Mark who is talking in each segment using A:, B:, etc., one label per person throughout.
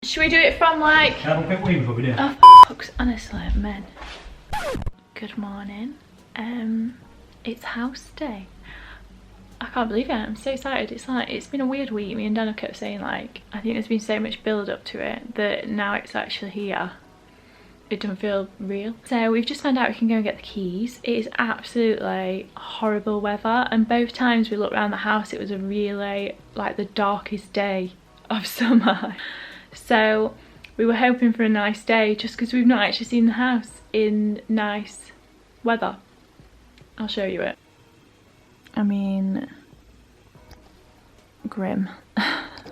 A: Should we do it from like...
B: Can I have a quick wee before we do?
A: Oh, fuck, honestly, men. Good morning. It's house day. I can't believe it. I'm so excited. It's been a weird week. Me and Dana kept saying like, I think there's been so much build up to it that now it's actually here. It doesn't feel real. So we've just found out we can go and get the keys. It is absolutely horrible weather, and both times we looked around the house it was a really like the darkest day of summer. So we were hoping for a nice day just because we've not actually seen the house in nice weather. I'll show you it. I mean, grim.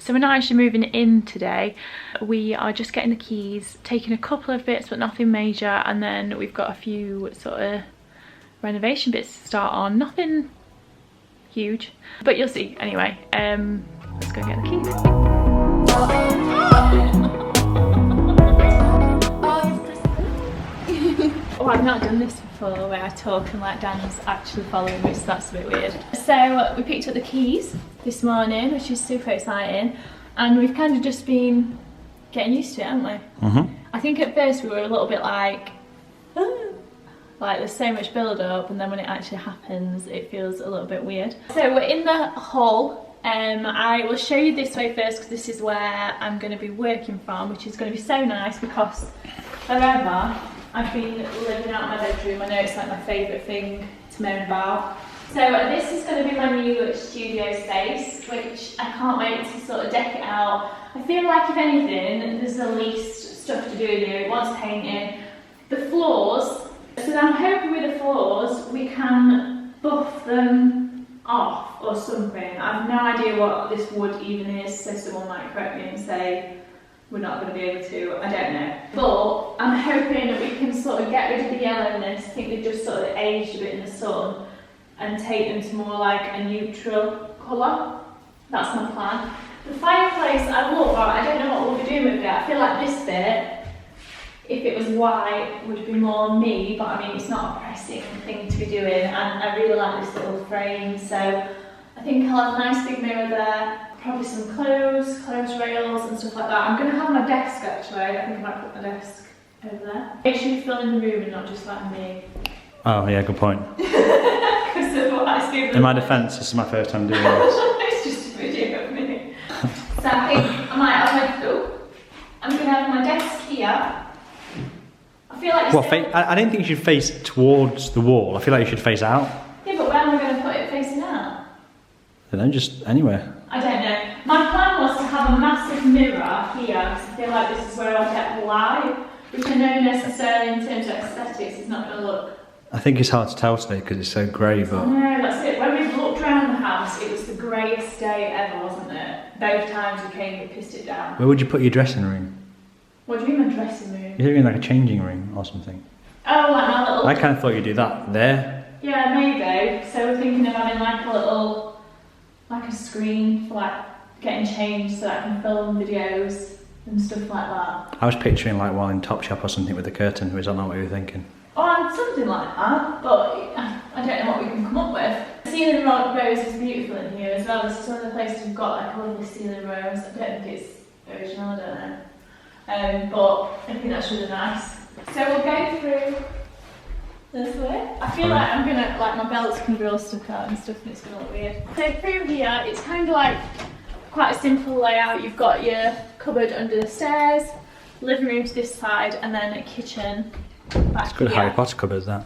A: So we're not actually moving in today. We are just getting the keys, taking a couple of bits but nothing major, and then we've got a few sort of renovation bits to start on. Nothing huge, but you'll see. Anyway, let's go get the keys. Oh, I've not done this before where I talk and like Dan's actually following me, so that's a bit weird. So we picked up the keys this morning, which is super exciting, and we've kind of just been getting used to it, haven't we? Mm-hmm. I think at first we were a little bit like, oh, like there's so much build up, and then when it actually happens it feels a little bit weird. So we're in the hall. I will show you this way first because this is where I'm going to be working from, which is going to be so nice because forever I've been living out my bedroom. I know it's like my favourite thing to moan about. So this is going to be my new studio space, which I can't wait to sort of deck it out. I feel like if anything, there's the least stuff to do in here. It wants painting. The floors, so I'm hoping with the floors we can buff them off or something. I have no idea what this wood even is, so someone might correct me and say we're not going to be able to, I don't know. But I'm hoping that we can sort of get rid of the yellowness. I think they've just sort of aged a bit in the sun, and take them to more like a neutral colour. That's my plan. The fireplace, I love that. I don't know what we'll be doing with it. I feel like this bit, if it was white, would be more me, but I mean, it's not a pressing thing to be doing, and I really like this little frame, so I think I'll have a nice big mirror there, probably some clothes rails and stuff like that. I'm going to have my desk actually. I think I might put my desk over there. Make sure you fill in the room and not just like me.
B: Oh yeah, good point.
A: In
B: my defence, this is my first time doing this.
A: It's just a video of me. So I think I'm going to have my desk here. I feel like
B: I didn't think you should face towards the wall. I feel like you should face out.
A: Yeah, but where am I going to put it facing out?
B: And then just anywhere.
A: I don't know. My plan was to have a massive mirror here because I feel like this is where I'll get light, which I know necessarily in terms of aesthetics is not going to look.
B: I think it's hard to tell today because it's so grey, but...
A: No, that's it. When we looked around the house, it was the greyest day ever, wasn't it? Both times we came, we pissed it down.
B: Where would you put your dressing room?
A: What do you mean my dressing room?
B: You're doing like a changing room or something.
A: Oh, like my little...
B: I kind of thought you'd do that there.
A: Yeah, maybe. So we're thinking of having like a little, like a screen for like getting changed so that I can film videos and stuff like that.
B: I was picturing like one in Topshop or something with a curtain. Was that not what you were thinking?
A: Or something like that, but I don't know what we can come up with. The ceiling rose is beautiful in here as well. This is one of the places we've got like a lovely ceiling rose. I don't think it's original, I don't know. But I think that's really nice. So we'll go through this way. I feel like I'm gonna, like my belt's gonna be all stuck out and stuff, and it's gonna look weird. So through here, it's kind of like quite a simple layout. You've got your cupboard under the stairs, living room to this side, and then a kitchen back
B: It's good
A: here.
B: Harry Potter cupboard, that.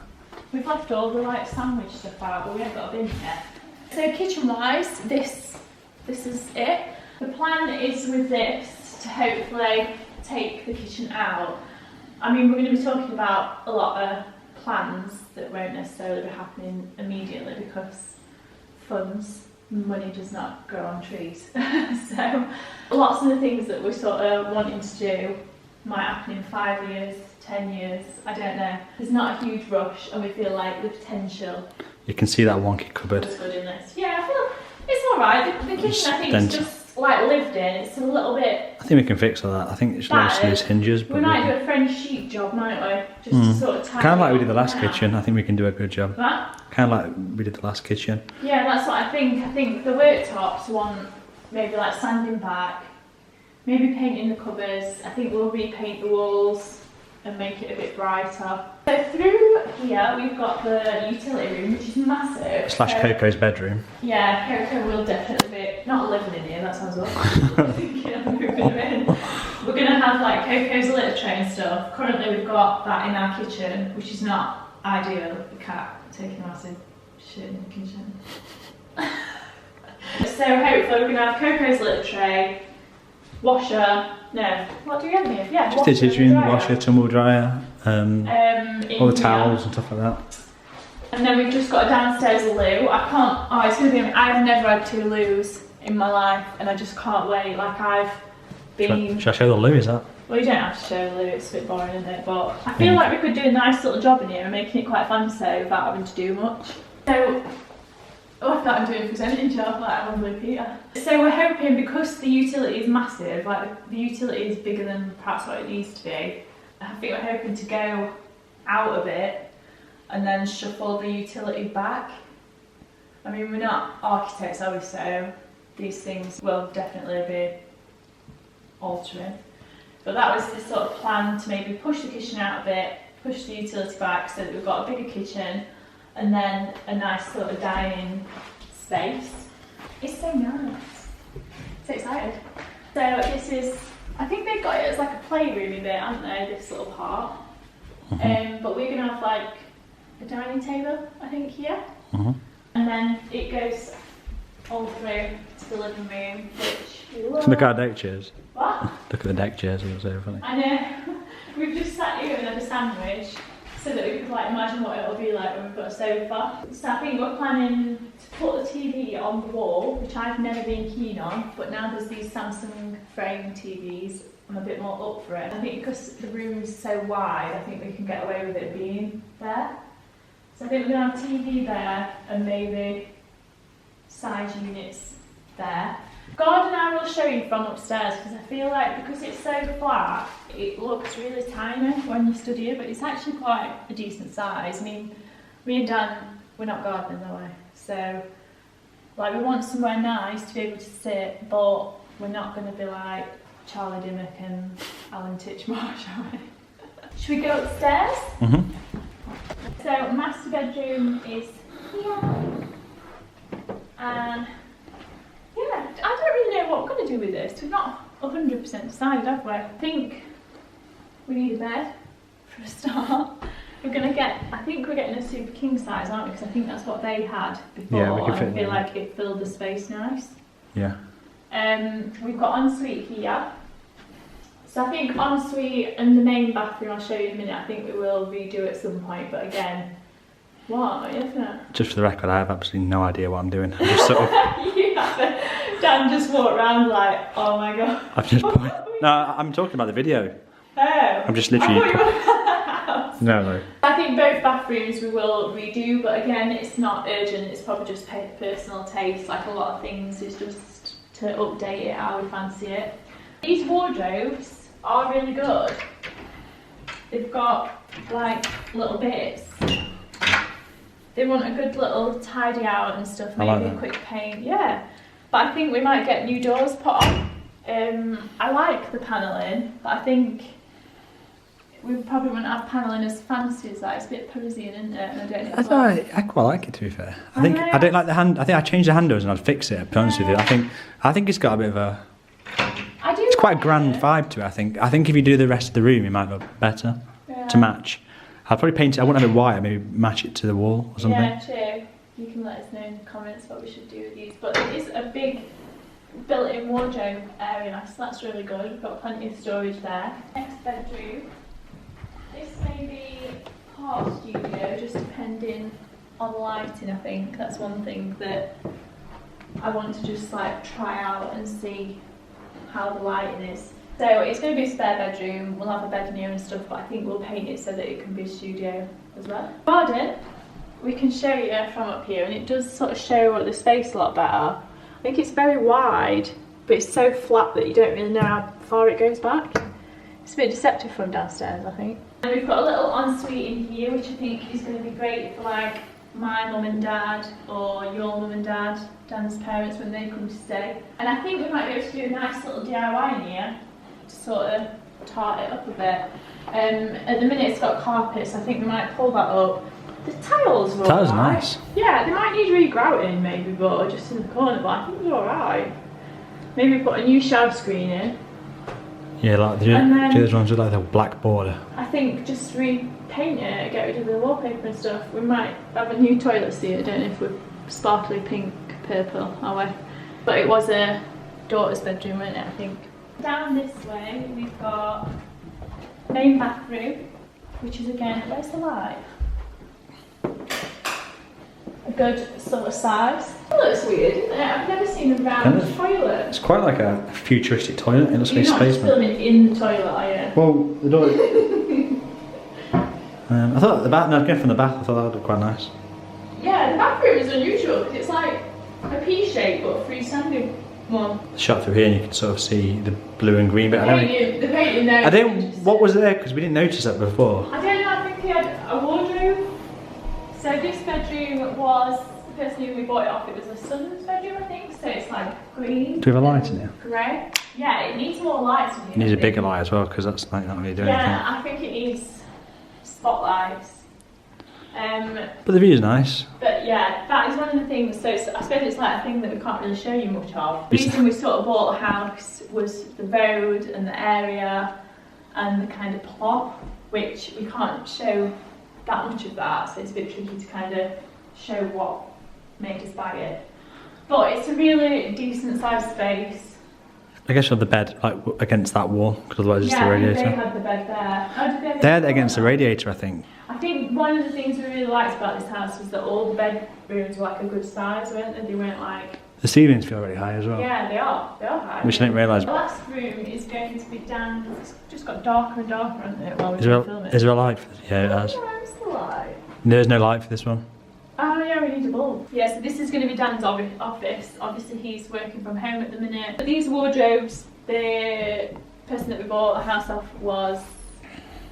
A: We've left all the like sandwich stuff out, but we haven't got a bin yet. So kitchen-wise, this is it. The plan is with this to hopefully take the kitchen out. I mean, we're going to be talking about a lot of plans that won't necessarily be happening immediately because money does not grow on trees. So lots of the things that we're sort of wanting to do might happen in 5 years, 10 years, I don't know. There's not a huge rush, and we feel like the potential.
B: You can see that wonky cupboard.
A: Is good in this. Yeah, I feel it's alright. The kitchen I think is just like lived in. It's a little bit.
B: I think we can fix all that. I think it's just loose hinges. But
A: we might do a French sheet job, might we? Just to sort of tidy.
B: Kind of like we did the last kitchen. I think we can do a good job.
A: What?
B: Kind of like we did the last kitchen.
A: Yeah, that's what I think. I think the worktops want maybe like sanding back, maybe painting the cupboards. I think we'll repaint the walls and make it a bit brighter. So through here we've got the utility room, which is massive.
B: Slash Coco's bedroom.
A: Yeah, Coco will definitely be, not living in here, that sounds awful. I'm thinking of moving her in. We're going to have like Coco's litter tray and stuff. Currently we've got that in our kitchen, which is not ideal. The cat taking a massive shit in the kitchen. So hopefully we're going to have Coco's litter tray, washer, no, what do we have here? Yeah,
B: just washer, tumble dryer, all the towels and stuff like that.
A: And then we've just got a downstairs loo. I've never had 2 loos in my life and I just can't wait. Like I've been...
B: Should I show the loo, is that?
A: Well, you don't have to show the loo, it's a bit boring, isn't it? But I feel like we could do a nice little job in here and making it quite fancy without having to do much. So, I thought I'm doing a presenting job, like I'm on Blue Peter. So we're hoping, because the utility is massive, like the utility is bigger than perhaps what it needs to be, I think we're hoping to go out a bit and then shuffle the utility back. I mean, we're not architects, are we? So these things will definitely be altering. But that was the sort of plan, to maybe push the kitchen out a bit, push the utility back so that we've got a bigger kitchen and then a nice sort of dining space. It's so nice. So excited. So this is, I think they've got it as like a playroom a bit, haven't they, this little part. But we're going to have like a dining table, I think, here. And then it goes all through to the living room, which we love.
B: Look at our deck chairs.
A: What?
B: Look at the deck chairs, it was so funny.
A: I know. We've just sat here and had a sandwich so that we could like imagine what it'll be like when we've got a sofa. So I think we're planning to put the TV on the wall, which I've never been keen on, but now there's these Samsung frame TVs, I'm a bit more up for it. I think because the room is so wide, I think we can get away with it being there. So I think we're going to have TV there and maybe side units there. Garden I will show you from upstairs, because I feel like because it's so flat, it looks really tiny when you stood here, but it's actually quite a decent size. I mean, me and Dan, we're not gardeners, are we? So, like, we want somewhere nice to be able to sit, but we're not going to be like Charlie Dimmock and Alan Titchmarsh, are we? Should we go upstairs? So, master bedroom is here. And yeah, I don't really know what we're going to do with this. We've not 100% decided, have we? I think we need a bed for a start. We're going to get, I think we're getting a super king size, aren't we? Because I think that's what they had before.
B: Yeah, we can fit
A: I feel like it filled the space nice.
B: Yeah.
A: We've got ensuite here. So I think ensuite and the main bathroom, I'll show you in a minute, I think we will redo at some point. But again, what? Isn't it?
B: Just for the record, I have absolutely no idea what I'm doing. I'm just sort of...
A: Dan just walked around like, oh my god.
B: I've just no, I'm talking about the video.
A: Oh.
B: I'm just literally... No.
A: I think both bathrooms we will redo, but again, it's not urgent. It's probably just personal taste. Like a lot of things, it's just to update it how we fancy it. These wardrobes are really good. They've got like little bits. They want a good little tidy out and stuff, maybe a quick paint, yeah. But I think we might get new doors put on. I like the panelling, but I think we probably wouldn't have panelling as fancy as that. It's a bit Parisian, isn't it? And
B: I quite like it, to be fair. I don't like the hand. I think I changed the handles and I'd fix it. To be honest with you, I think it's got a bit of a. It's quite a grand vibe to it. I think if you do the rest of the room, it might look better to match. I'll probably paint it. I wouldn't have it white. Maybe match it to the wall or something.
A: Yeah, true. You can let us know in the comments what we should do with these. But it is a big built-in wardrobe area, so that's really good. We've got plenty of storage there. Next bedroom. This may be part studio, just depending on the lighting. I think that's one thing that I want to just like try out and see how the lighting is. So it's going to be a spare bedroom. We'll have a bed in here and stuff, but I think we'll paint it so that it can be a studio as well. Garden, we can show you from up here, and it does sort of show the space a lot better. I think it's very wide, but it's so flat that you don't really know how far it goes back. It's a bit deceptive from downstairs, I think. And we've got a little ensuite in here, which I think is going to be great for like my mum and dad or your mum and dad, Dan's parents, when they come to stay. And I think we might be able to do a nice little DIY in here to sort of tart it up a bit. At the minute it's got carpet, so I think we might pull that up. The tiles are
B: Tiles
A: alright.
B: nice.
A: Yeah, they might need re-grouting maybe, but just in the corner, but I think they're alright. Maybe put a new shower screen in.
B: Yeah, like the other ones with like the black border.
A: I think just repaint it, get rid of the wallpaper and stuff. We might have a new toilet seat. I don't know if we're sparkly pink, purple, are we? But it was a daughter's bedroom, wasn't it, I think. Down this way, we've got main bathroom, which is again, where's the light? A good sort of size. It looks weird, isn't it? I've never seen a round toilet.
B: It's quite like a futuristic toilet. It looks like a
A: You're not just
B: spaceman.
A: filming in the toilet, are you?
B: Well, the door. I thought the bath. No, going from the bath. I thought that would look quite nice.
A: Yeah, the bathroom is unusual because it's like a P shape but a freestanding one.
B: Shot through here, and you can sort of see the blue and green bit.
A: The painting there.
B: I don't. What was there? Because we didn't notice that before.
A: I don't know. I think he had a wardrobe. So this bedroom was the person who we bought it off. It was a son's bedroom, I think. So it's like green.
B: Do we have a light in here?
A: Grey. Yeah, it needs more lights in here.
B: It needs a bigger light as well, because that's like not really doing anything.
A: Yeah, I think it needs spotlights.
B: But the view is nice.
A: But yeah, that is one of the things. So I suppose it's like a thing that we can't really show you much of. The reason we sort of bought the house was the road and the area and the kind of plot, which we can't show that much of that. So it's a bit tricky to kind of show what made us buy it. But it's a really decent sized space.
B: I guess you have the bed like against that wall, because otherwise it's the radiator.
A: Yeah, they had the bed there. Oh, did they
B: They had it against the radiator, I think.
A: I think one of the things we really liked about this house was that all the bedrooms were like a good size, weren't they? They weren't like...
B: The ceilings feel really high as well.
A: Yeah, they are. They are high.
B: Which I didn't realise.
A: The last room is going to be down... It's just got darker and darker, hasn't it, while we've
B: Is
A: been filming?
B: there a light for this? Yeah, it has.
A: Where's the light?
B: There's no light for this one.
A: Oh yeah, we need a bulb. Yeah, so this is going to be Dan's office. Obviously he's working from home at the minute. But these wardrobes, the person that we bought the house off was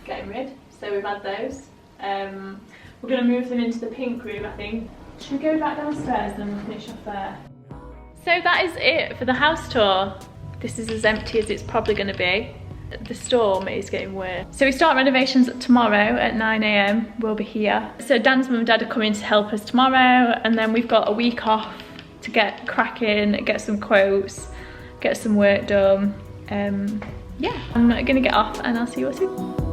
A: getting rid, so we've had those. We're going to move them into the pink room, I think. Should we go back downstairs and then we'll finish off there? So that is it for the house tour. This is as empty as it's probably going to be. The storm is getting worse. So we start renovations tomorrow at 9 AM. We'll be here. So Dan's mum and dad are coming to help us tomorrow, and then we've got a week off to get cracking, get some quotes, get some work done. Yeah, I'm gonna get off and I'll see you all soon.